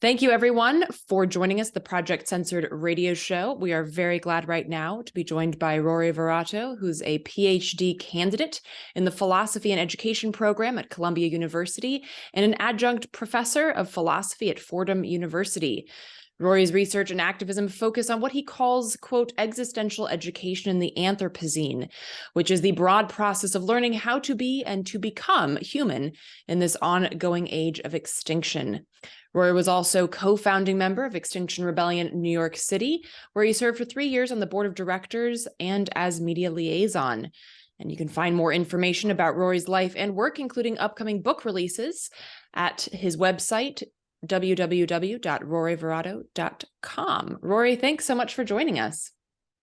Thank you, everyone, for joining us, the Project Censored Radio Show. We are very glad right now to be joined by Rory Varrato, who's a PhD candidate in the Philosophy and Education program at Columbia University and an adjunct professor of philosophy at Fordham University. Rory's research and activism focus on what he calls, quote, existential education in the Anthropocene, which is the broad process of learning how to be and to become human in this ongoing age of extinction. Rory was also co-founding member of Extinction Rebellion New York City, where he served for 3 years on the board of directors and as media liaison. And you can find more information about Rory's life and work, including upcoming book releases, at his website, www.roryvarrato.com. Rory, thanks so much for joining us.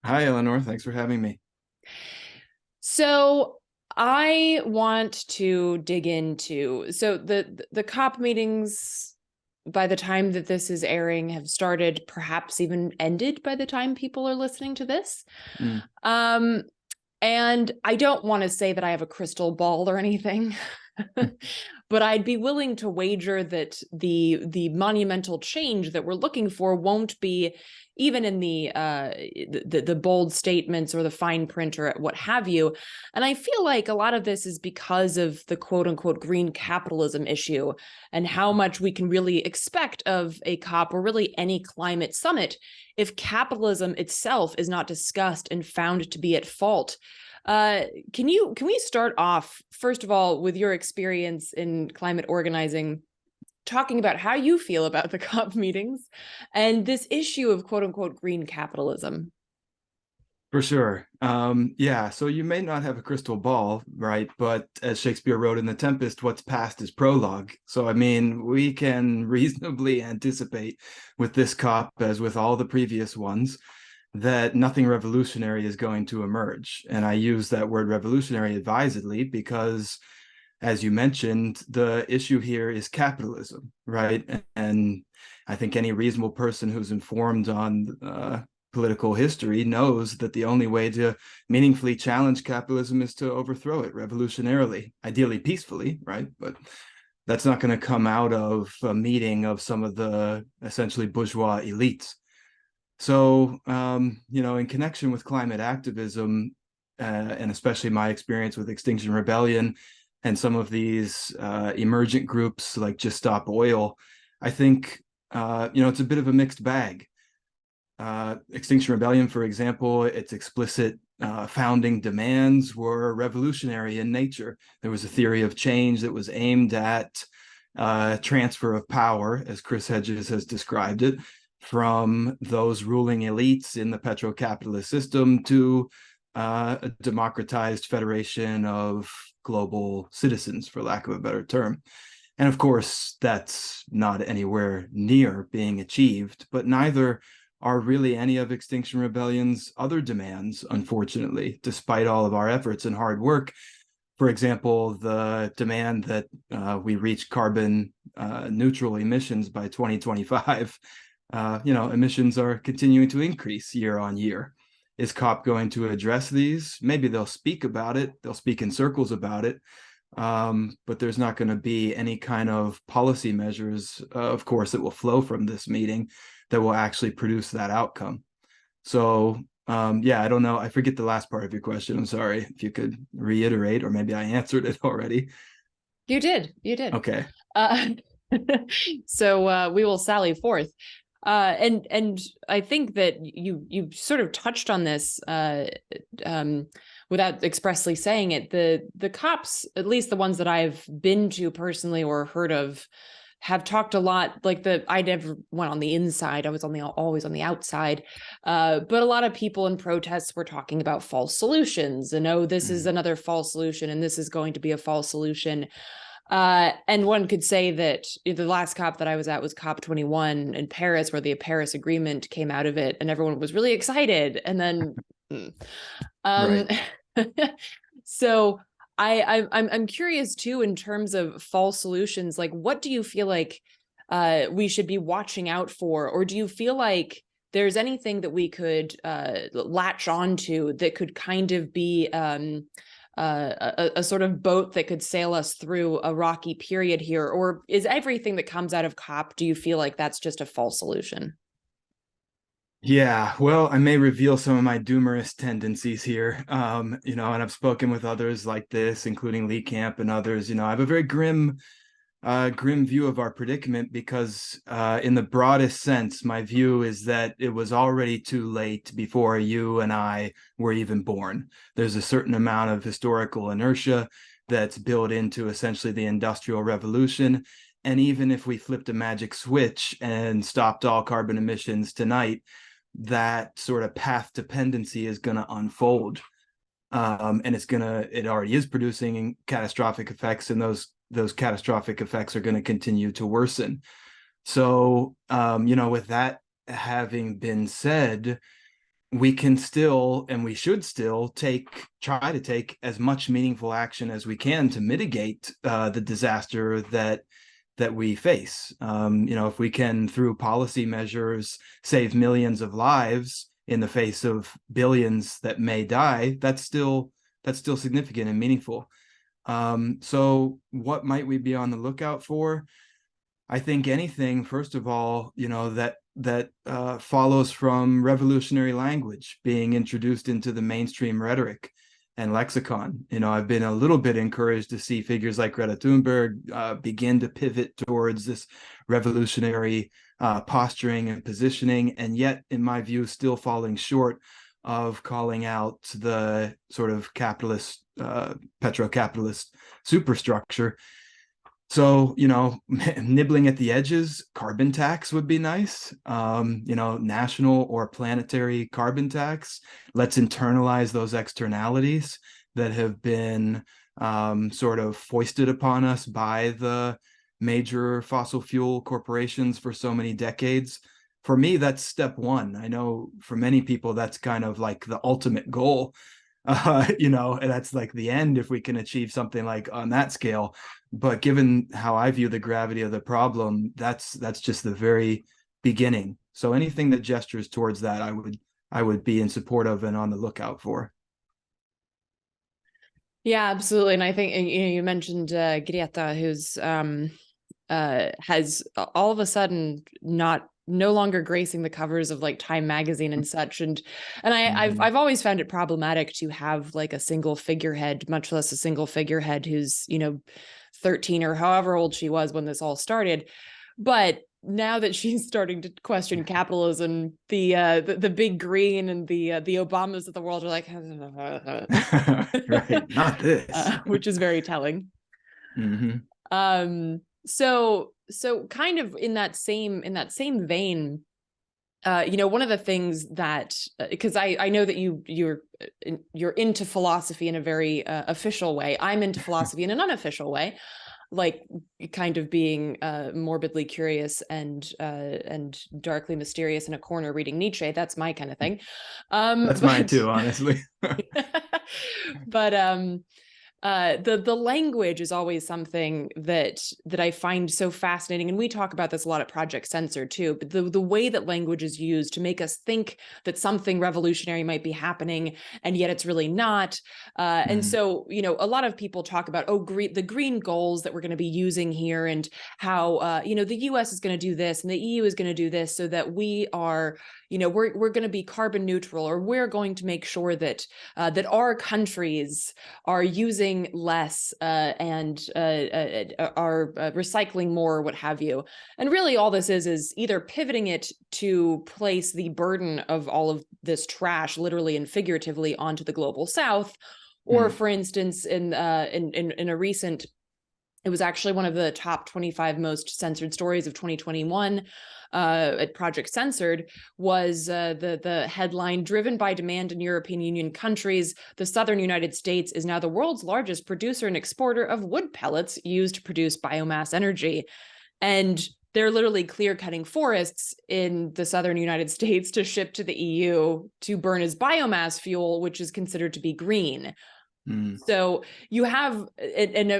Hi, Eleanor. Thanks for having me. So I want to dig into, the COP meetings, by the time that this is airing, have started, perhaps even ended by the time people are listening to this. And I don't want to say that I have a crystal ball or anything, but I'd be willing to wager that the monumental change that we're looking for won't be even in the bold statements or the fine print or what have you. And I feel like a lot of this is because of the quote unquote green capitalism issue and how much we can really expect of a COP or really any climate summit if capitalism itself is not discussed and found to be at fault. Can we start off, first of all, with your experience in climate organizing, talking about how you feel about the COP meetings and this issue of quote unquote green capitalism? For sure. Yeah, so you may not have a crystal ball, right? But as Shakespeare wrote in The Tempest, what's past is prologue. So, I mean, we can reasonably anticipate with this COP, as with all the previous ones, that nothing revolutionary is going to emerge. And I use that word revolutionary advisedly because, as you mentioned, the issue here is capitalism, right? And I think any reasonable person who's informed on political history knows that the only way to meaningfully challenge capitalism is to overthrow it revolutionarily, ideally peacefully, right? But that's not going to come out of a meeting of some of the essentially bourgeois elites. So, in connection with climate activism, and especially my experience with Extinction Rebellion and some of these emergent groups like Just Stop Oil, I think, it's a bit of a mixed bag. Extinction Rebellion, for example, its explicit founding demands were revolutionary in nature. There was a theory of change that was aimed at transfer of power, as Chris Hedges has described it, from those ruling elites in the petro-capitalist system to a democratized federation of global citizens, for lack of a better term. And of course, that's not anywhere near being achieved, but neither are really any of Extinction Rebellion's other demands, unfortunately, despite all of our efforts and hard work. For example, the demand that we reach carbon neutral emissions by 2025. Emissions are continuing to increase year on year. Is COP going to address these? Maybe they'll speak about it. They'll speak in circles about it. But there's not going to be any kind of policy measures, of course, that will flow from this meeting that will actually produce that outcome. So, I don't know. I forget the last part of your question. I'm sorry. If you could reiterate, or maybe I answered it already. You did. Okay. So we will sally forth. And I think that you sort of touched on this without expressly saying it. The COPs, at least the ones that I've been to personally or heard of, have talked a lot. I never went on the inside. I was always on the outside. But a lot of people in protests were talking about false solutions, and this is another false solution, and this is going to be a false solution. And one could say that the last COP that I was at was COP21 in Paris, where the Paris Agreement came out of it, and everyone was really excited. And then, Right. So I'm curious too, in terms of false solutions, like what do you feel like we should be watching out for, or do you feel like there's anything that we could latch onto that could kind of be a sort of boat that could sail us through a rocky period here? Or is everything that comes out of COP, do you feel like that's just a false solution? Yeah, well, I may reveal some of my doomerist tendencies here. And I've spoken with others like this, including Lee Camp and others. I have a very grim view of our predicament because, in the broadest sense, my view is that it was already too late before you and I were even born. There's a certain amount of historical inertia that's built into essentially the Industrial Revolution. And even if we flipped a magic switch and stopped all carbon emissions tonight, that sort of path dependency is going to unfold. And it already is producing catastrophic effects, and those catastrophic effects are going to continue to worsen. So, with that having been said, we can still, and we should still try to take as much meaningful action as we can to mitigate the disaster that we face. If we can, through policy measures, save millions of lives in the face of billions that may die, that's still significant and meaningful. So what might we be on the lookout for? I think anything, first of all, that follows from revolutionary language being introduced into the mainstream rhetoric and lexicon. I've been a little bit encouraged to see figures like Greta Thunberg begin to pivot towards this revolutionary posturing and positioning, and yet, in my view, still falling short of calling out the sort of capitalist, petro-capitalist superstructure. So, nibbling at the edges, carbon tax would be nice. National or planetary carbon tax. Let's internalize those externalities that have been sort of foisted upon us by the major fossil fuel corporations for so many decades. For me, that's step one. I know for many people, that's kind of like the ultimate goal. And that's like the end if we can achieve something like on that scale. But given how I view the gravity of the problem, that's just the very beginning. So anything that gestures towards that, I would be in support of and on the lookout for. Yeah, absolutely. And I think you mentioned Greta, who's has all of a sudden no longer gracing the covers of like Time magazine and such. And I've always found it problematic to have like a single figurehead, much less a single figurehead who's, 13 or however old she was when this all started. But now that she's starting to question capitalism, the big green and the Obamas of the world are like, right, not this, which is very telling. Mm-hmm. So kind of in that same vein, one of the things that, because I know that you're into philosophy in a very official way. I'm into philosophy in an unofficial way, like kind of being morbidly curious and darkly mysterious in a corner reading Nietzsche. That's my kind of thing. That's mine too, honestly. But the language is always something that I find so fascinating, and we talk about this a lot at Project Censored too. But the way that language is used to make us think that something revolutionary might be happening, and yet it's really not. And so, a lot of people talk about the green goals that we're going to be using here, and how the U.S. is going to do this, and the EU is going to do this, so that we are, we're going to be carbon neutral, or we're going to make sure that that our countries are using less and are recycling more, what have you. And really all this is either pivoting it to place the burden of all of this trash, literally and figuratively, onto the global South, or for instance, in a recent, it was actually one of the top 25 most censored stories of 2021 at Project Censored, was the headline, "Driven by demand in European Union countries, the southern United States is now the world's largest producer and exporter of wood pellets used to produce biomass energy." And they're literally clear-cutting forests in the southern United States to ship to the EU to burn as biomass fuel, which is considered to be green. So you have, and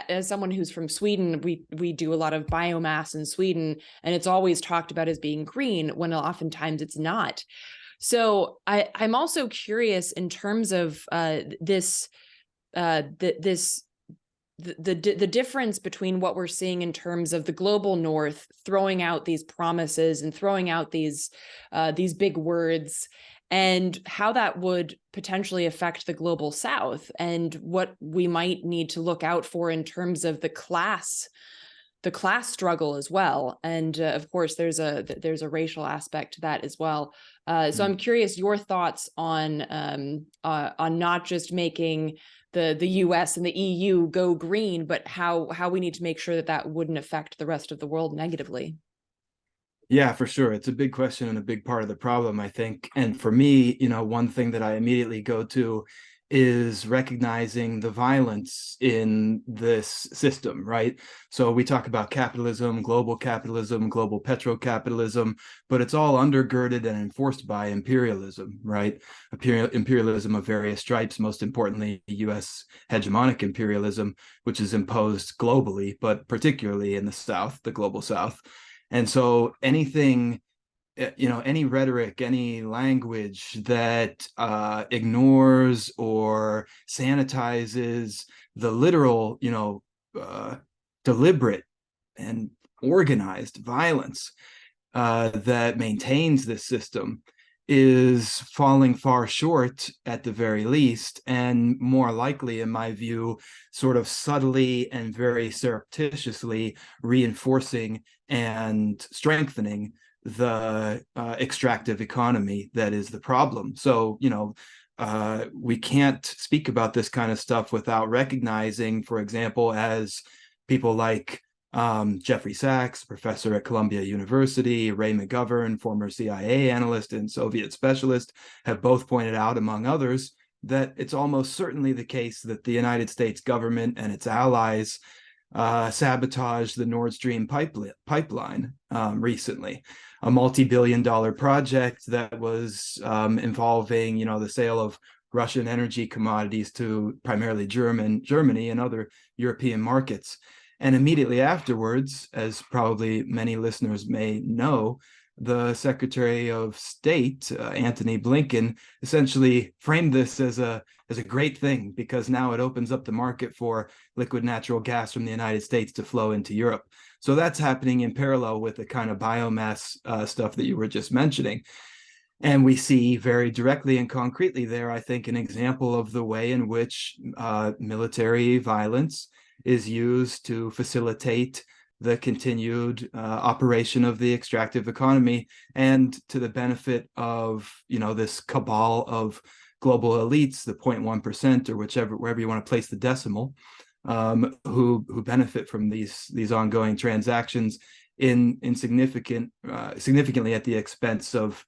as someone who's from Sweden, we do a lot of biomass in Sweden, and it's always talked about as being green when oftentimes it's not. So I'm also curious in terms of this the difference between what we're seeing in terms of the global north throwing out these promises and throwing out these big words, and how that would potentially affect the global south, and what we might need to look out for in terms of the class struggle as well. And of course, there's a racial aspect to that as well. So I'm curious your thoughts on not just making the US and the EU go green, but how we need to make sure that that wouldn't affect the rest of the world negatively. Yeah, for sure. It's a big question and a big part of the problem, I think. And for me, one thing that I immediately go to is recognizing the violence in this system, right? So we talk about capitalism, global petrocapitalism, but it's all undergirded and enforced by imperialism, right? Imperialism of various stripes, most importantly, US hegemonic imperialism, which is imposed globally, but particularly in the South, the global South. And so anything, any rhetoric, any language that ignores or sanitizes the literal, deliberate and organized violence that maintains this system is falling far short at the very least, and more likely, in my view, sort of subtly and very surreptitiously reinforcing and strengthening the extractive economy that is the problem. So, we can't speak about this kind of stuff without recognizing, for example, as people like Jeffrey Sachs, professor at Columbia University, Ray McGovern, former CIA analyst and Soviet specialist, have both pointed out, among others, that it's almost certainly the case that the United States government and its allies sabotaged the Nord Stream pipeline recently, a multi-billion-dollar project that was involving, the sale of Russian energy commodities to primarily Germany and other European markets. And immediately afterwards, as probably many listeners may know, the Secretary of State, Antony Blinken, essentially framed this as a great thing, because now it opens up the market for liquid natural gas from the United States to flow into Europe. So that's happening in parallel with the kind of biomass stuff that you were just mentioning. And we see very directly and concretely there, I think, an example of the way in which military violence is used to facilitate the continued operation of the extractive economy, and to the benefit of, this cabal of global elites, the 0.1%, or wherever you want to place the decimal, who benefit from these ongoing transactions significantly at the expense of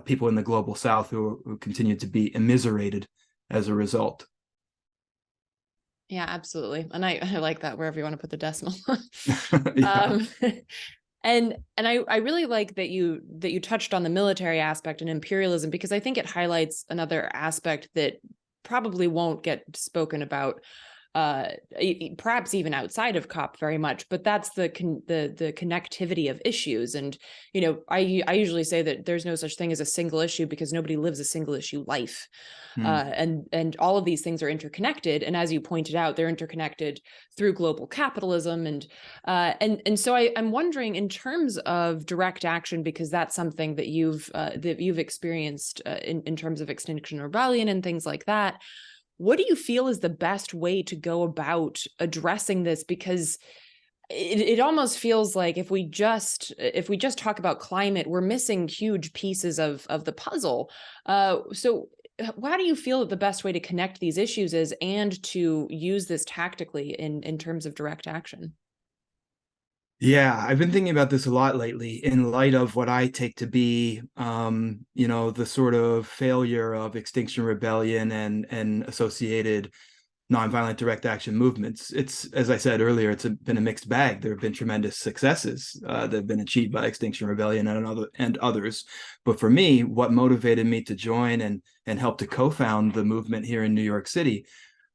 people in the global South who continue to be immiserated as a result. Yeah, absolutely. And I like that, wherever you want to put the decimal. Yeah. And I really like that you touched on the military aspect and imperialism, because I think it highlights another aspect that probably won't get spoken about perhaps even outside of COP very much, but that's the connectivity of issues. And I usually say that there's no such thing as a single issue, because nobody lives a single issue life. And all of these things are interconnected, and as you pointed out, they're interconnected through global capitalism, and so I'm wondering, in terms of direct action, because that's something that you've experienced in terms of Extinction Rebellion and things like that. What do you feel is the best way to go about addressing this? Because it almost feels like if we just talk about climate, we're missing huge pieces of the puzzle. So how do you feel that the best way to connect these issues is, and to use this tactically in terms of direct action? Yeah, I've been thinking about this a lot lately in light of what I take to be, the sort of failure of Extinction Rebellion and associated nonviolent direct action movements. It's, as I said earlier, it's been a mixed bag. There have been tremendous successes that have been achieved by Extinction Rebellion and others. But for me, what motivated me to join and help to co-found the movement here in New York City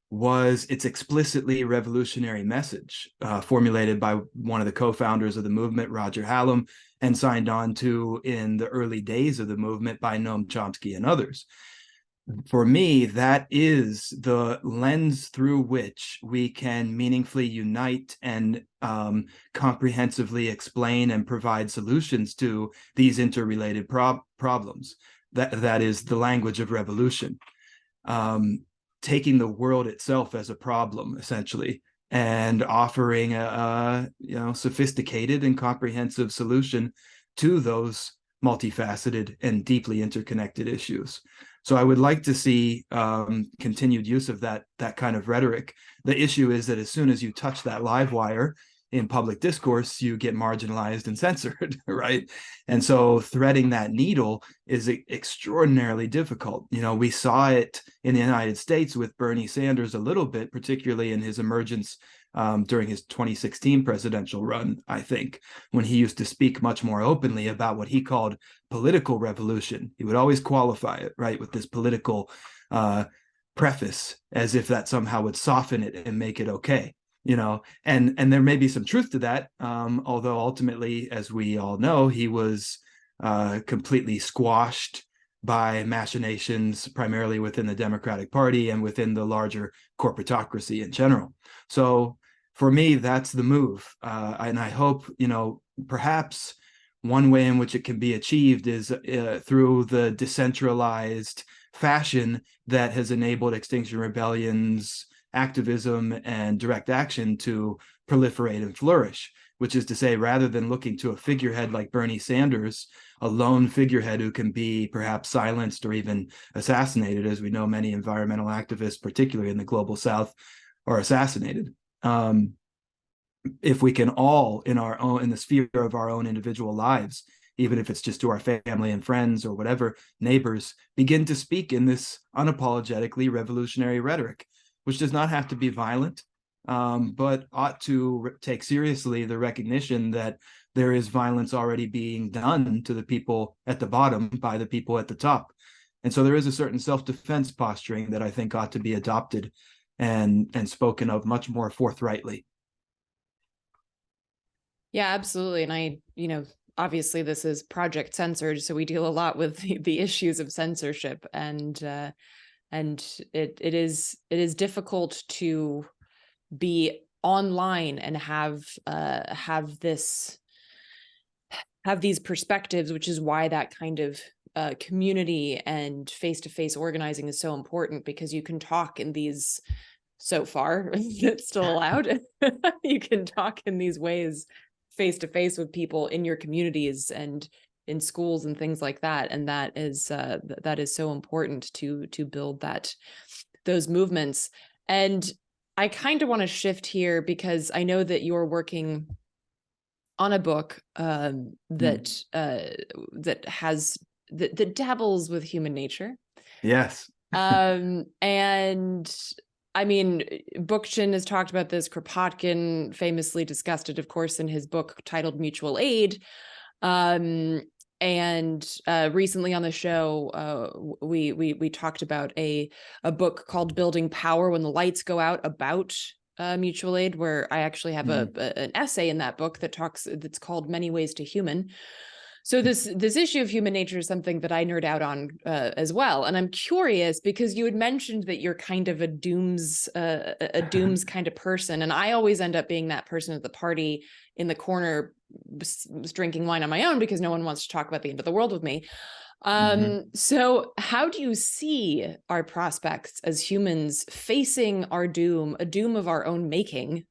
was its explicitly revolutionary message, formulated by one of the co-founders of the movement, Roger Hallam, and signed on to in the early days of the movement by Noam Chomsky and others. For me, that is the lens through which we can meaningfully unite and comprehensively explain and provide solutions to these interrelated problems. That is the language of revolution. Taking the world itself as a problem, essentially, and offering a sophisticated and comprehensive solution to those multifaceted and deeply interconnected issues. So I would like to see continued use of that kind of rhetoric. The issue is that as soon as you touch that live wire in public discourse, you get marginalized and censored, right? And so threading that needle is extraordinarily difficult. We saw it in the United States with Bernie Sanders a little bit, particularly in his emergence during his 2016 presidential run, I think, when he used to speak much more openly about what he called political revolution. He would always qualify it, right, with this political preface, as if that somehow would soften it and make it okay. And there may be some truth to that, although ultimately, as we all know, he was completely squashed by machinations, primarily within the Democratic Party and within the larger corporatocracy in general. So for me, that's the move. And I hope, perhaps one way in which it can be achieved is through the decentralized fashion that has enabled Extinction Rebellion's activism and direct action to proliferate and flourish, which is to say, rather than looking to a figurehead like Bernie Sanders, a lone figurehead who can be perhaps silenced or even assassinated, as we know many environmental activists, particularly in the global South, are assassinated. If we can all, in the sphere of our own individual lives, even if it's just to our family and friends or whatever, neighbors, begin to speak in this unapologetically revolutionary rhetoric, which does not have to be violent, but ought to take seriously the recognition that there is violence already being done to the people at the bottom by the people at the top. And so there is a certain self-defense posturing that I think ought to be adopted and spoken of much more forthrightly. Yeah, absolutely. And obviously this is Project Censored, so we deal a lot with the issues of censorship, and it is difficult to be online and have these perspectives, which is why that kind of community and face-to-face organizing is so important, because you can talk in these, so far it's still allowed, you can talk in these ways face-to-face with people in your communities and in schools and things like that. And that is so important to build those movements. And I kind of want to shift here, because I know that you're working on a book that dabbles with human nature. Yes. And I mean, Bookchin has talked about this. Kropotkin famously discussed it, of course, in his book titled Mutual Aid. And recently on the show, we talked about a book called Building Power When the Lights Go Out, about mutual aid, where I actually have an essay in that book that's called Many Ways to Human. So this issue of human nature is something that I nerd out on as well. And I'm curious, because you had mentioned that you're kind of a dooms kind of person. And I always end up being that person at the party in the corner drinking wine on my own, because no one wants to talk about the end of the world with me. So how do you see our prospects as humans facing our doom, a doom of our own making,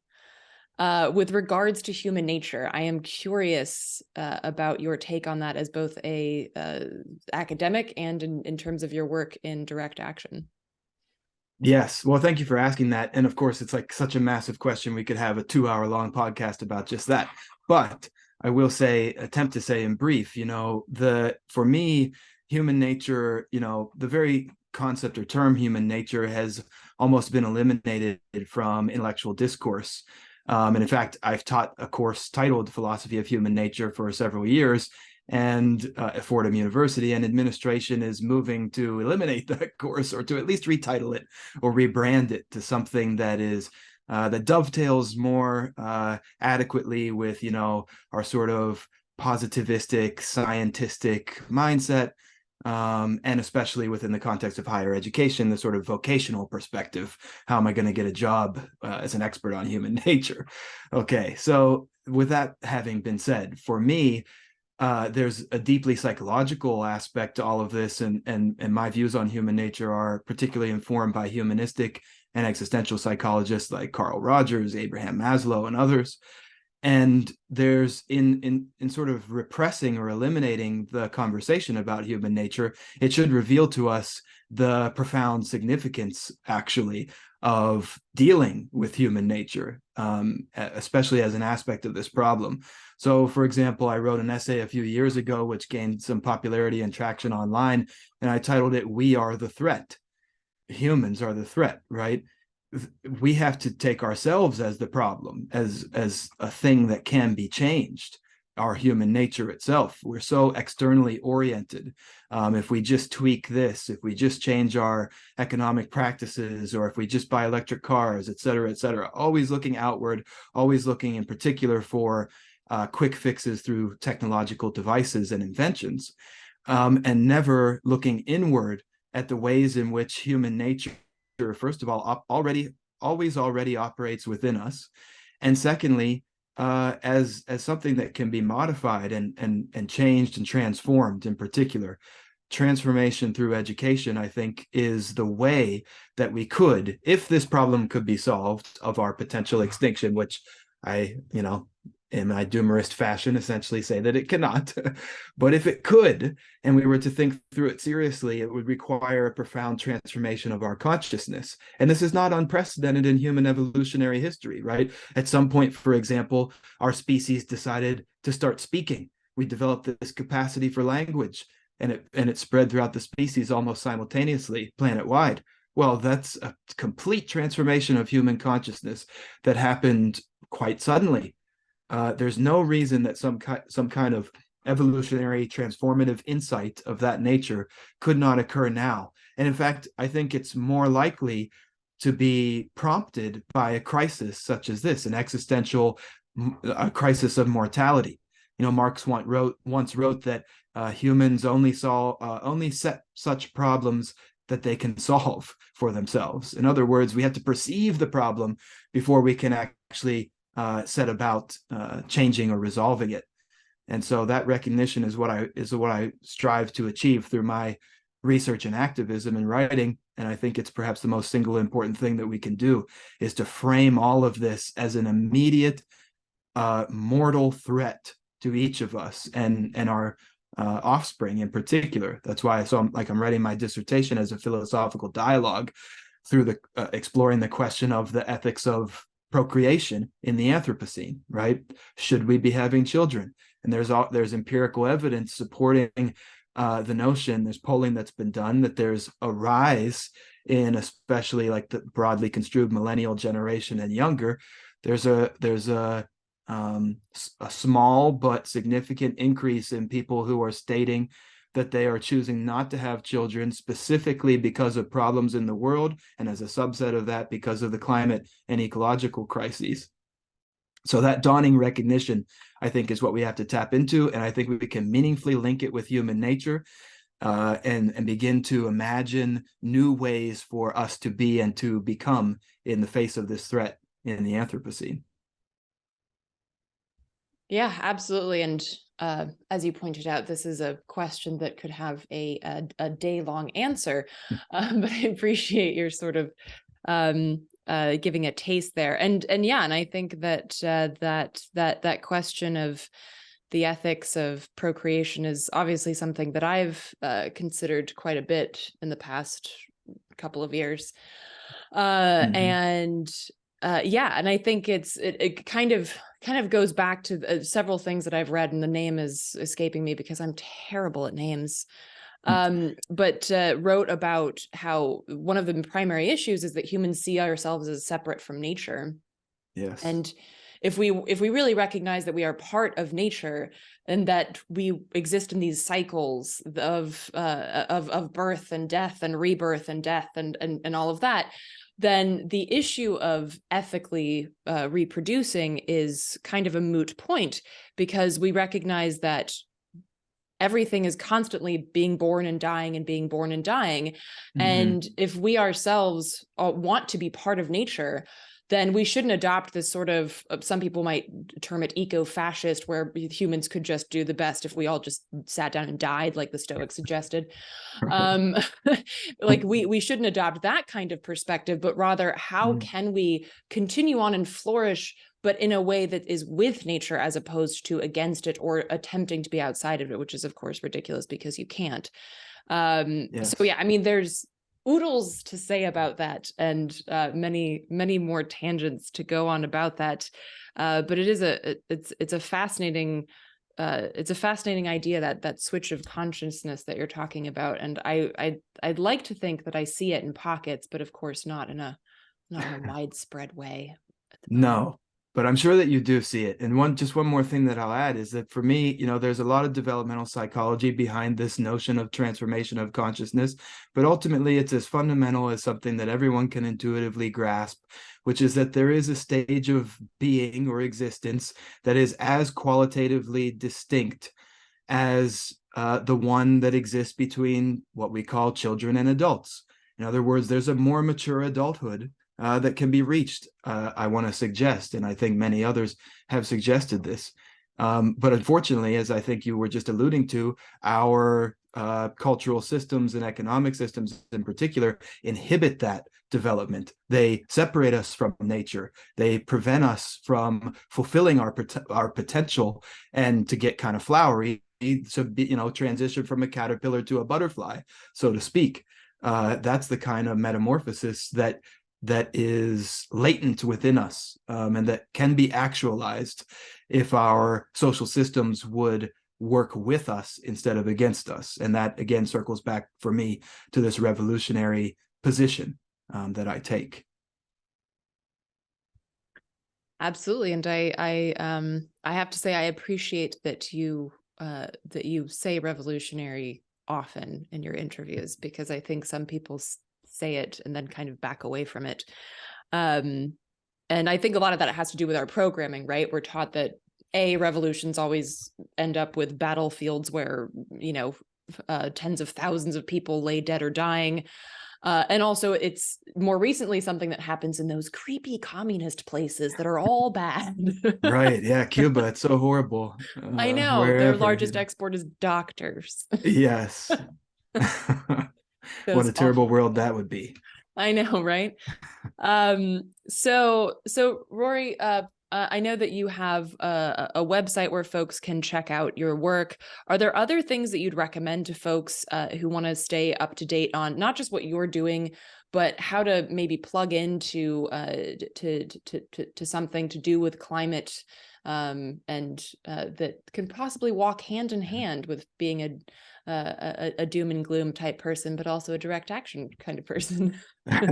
with regards to human nature? I am curious about your take on that as both a academic and in terms of your work in direct action. Yes. Well, thank you for asking that. And of course, it's like such a massive question. We could have a 2-hour-long podcast about just that. But I will attempt to say in brief, for me, human nature, the very concept or term human nature has almost been eliminated from intellectual discourse. And in fact, I've taught a course titled Philosophy of Human Nature for several years. and at Fordham University, and administration is moving to eliminate that course, or to at least retitle it or rebrand it to something that is that dovetails more adequately with, our sort of positivistic, scientistic mindset, and especially within the context of higher education, the sort of vocational perspective. How am I going to get a job as an expert on human nature? Okay, so with that having been said, for me, there's a deeply psychological aspect to all of this, and my views on human nature are particularly informed by humanistic and existential psychologists like Carl Rogers, Abraham Maslow, and others. And there's in sort of repressing or eliminating the conversation about human nature, it should reveal to us the profound significance, actually, of dealing with human nature, especially as an aspect of this problem. So, for example, I wrote an essay a few years ago, which gained some popularity and traction online, and I titled it, "We Are the Threat." Humans are the threat, right? We have to take ourselves as the problem, as a thing that can be changed. Our human nature itself, we're so externally oriented. If we just tweak this, if we just change our economic practices, or if we just buy electric cars, et cetera, always looking outward, always looking in particular for quick fixes through technological devices and inventions, and never looking inward at the ways in which human nature, first of all, always operates within us, and secondly, as something that can be modified and changed and transformed. In particular, transformation through education, I think, is the way that we could, if this problem could be solved of our potential extinction, which I, in my doomerist fashion, essentially say that it cannot. But if it could, and we were to think through it seriously, it would require a profound transformation of our consciousness. And this is not unprecedented in human evolutionary history, right? At some point, for example, our species decided to start speaking. We developed this capacity for language, and it spread throughout the species almost simultaneously, planet-wide. Well, that's a complete transformation of human consciousness that happened quite suddenly. There's no reason that some kind of evolutionary transformative insight of that nature could not occur now. And in fact, I think it's more likely to be prompted by a crisis such as this, an existential crisis of mortality. Marx once wrote that humans only set such problems that they can solve for themselves. In other words, we have to perceive the problem before we can actually set about changing or resolving it. And so that recognition is what I strive to achieve through my research and activism and writing. And I think it's perhaps the most single important thing that we can do, is to frame all of this as an immediate mortal threat to each of us and our offspring in particular. That's why I'm writing my dissertation as a philosophical dialogue through the exploring the question of the ethics of procreation in the Anthropocene, right? Should we be having children? And there's empirical evidence supporting the notion. There's polling that's been done that there's a rise in, especially like the broadly construed millennial generation and younger. There's a small but significant increase in people who are stating that they are choosing not to have children, specifically because of problems in the world, and as a subset of that, because of the climate and ecological crises. So that dawning recognition, I think, is what we have to tap into, and I think we can meaningfully link it with human nature, and begin to imagine new ways for us to be and to become in the face of this threat in the Anthropocene. Yeah, absolutely. And as you pointed out, this is a question that could have a day-long answer, but I appreciate your sort of giving a taste there. And yeah, and I think that that question of the ethics of procreation is obviously something that I've considered quite a bit in the past couple of years, and I think it kind of goes back to several things that I've read, and the name is escaping me because I'm terrible at names. But wrote about how one of the primary issues is that humans see ourselves as separate from nature. Yes. And if we really recognize that we are part of nature and that we exist in these cycles of birth and death and rebirth and death and all of that, then the issue of ethically reproducing is kind of a moot point, because we recognize that everything is constantly being born and dying and being born and dying. Mm-hmm. And if we ourselves want to be part of nature, then we shouldn't adopt this sort of, some people might term it eco-fascist, where humans could just do the best if we all just sat down and died, like the Stoics suggested. Like we shouldn't adopt that kind of perspective, but rather how can we continue on and flourish, but in a way that is with nature as opposed to against it or attempting to be outside of it, which is of course ridiculous because you can't. Yes. So yeah, I mean, there's oodles to say about that, and many more tangents to go on about that. But it is it's a fascinating idea, that switch of consciousness that you're talking about. And I'd like to think that I see it in pockets, but of course not in a widespread way. No, but I'm sure that you do see it. And one more thing that I'll add is that for me, there's a lot of developmental psychology behind this notion of transformation of consciousness, but ultimately it's as fundamental as something that everyone can intuitively grasp, which is that there is a stage of being or existence that is as qualitatively distinct as the one that exists between what we call children and adults. In other words, there's a more mature adulthood that can be reached, I want to suggest, and I think many others have suggested this. But unfortunately, as I think you were just alluding to, our cultural systems and economic systems in particular inhibit that development. They separate us from nature. They prevent us from fulfilling our potential, and to get kind of flowery, to be, transition from a caterpillar to a butterfly, so to speak. That's the kind of metamorphosis that is latent within us, and that can be actualized if our social systems would work with us instead of against us. And that again circles back for me to this revolutionary position that I take. Absolutely. And I have to say, I appreciate that you say revolutionary often in your interviews, because I think some people say it and then kind of back away from it. And I think a lot of that has to do with our programming, right? We're taught that revolutions always end up with battlefields where, tens of thousands of people lay dead or dying. And also it's more recently something that happens in those creepy communist places that are all bad. Right. Yeah. Cuba. It's so horrible. I know. Wherever, their largest export is doctors. Yes. What a terrible world that would be. I know, right? So Rory, I know that you have a website where folks can check out your work. Are there other things that you'd recommend to folks who want to stay up to date on not just what you're doing, but how to maybe plug into to something to do with climate, and that can possibly walk hand in hand with being a doom and gloom type person, but also a direct action kind of person?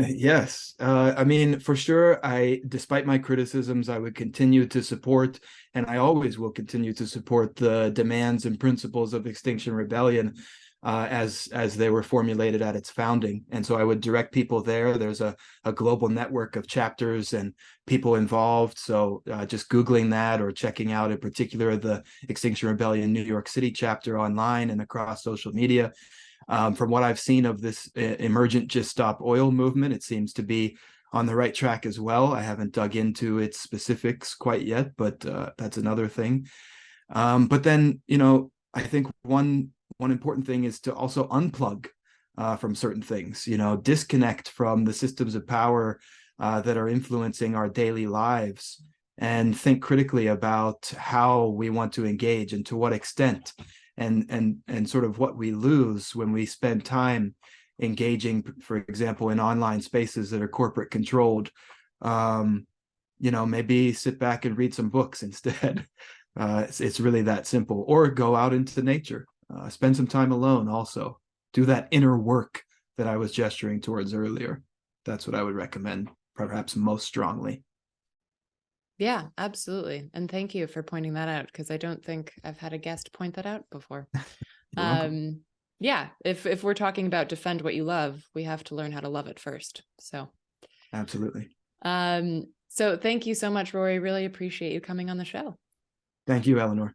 Yes. I mean, for sure, despite my criticisms, I would continue to support, and I always will continue to support, the demands and principles of Extinction Rebellion as they were formulated at its founding. And so I would direct people there. There's a global network of chapters and people involved. So just Googling that or checking out in particular the Extinction Rebellion New York City chapter online and across social media. From what I've seen of this emergent Just Stop Oil movement, it seems to be on the right track as well. I haven't dug into its specifics quite yet, but that's another thing. But then, I think one important thing is to also unplug from certain things, disconnect from the systems of power that are influencing our daily lives, and think critically about how we want to engage and to what extent. And sort of what we lose when we spend time engaging, for example, in online spaces that are corporate controlled. Maybe sit back and read some books instead. It's really that simple. Or go out into nature, spend some time alone. Also, do that inner work that I was gesturing towards earlier. That's what I would recommend, perhaps most strongly. Yeah, absolutely. And thank you for pointing that out, because I don't think I've had a guest point that out before. You're welcome. Yeah, if we're talking about defend what you love, we have to learn how to love it first. Absolutely. So thank you so much, Rory. Really appreciate you coming on the show. Thank you, Eleanor.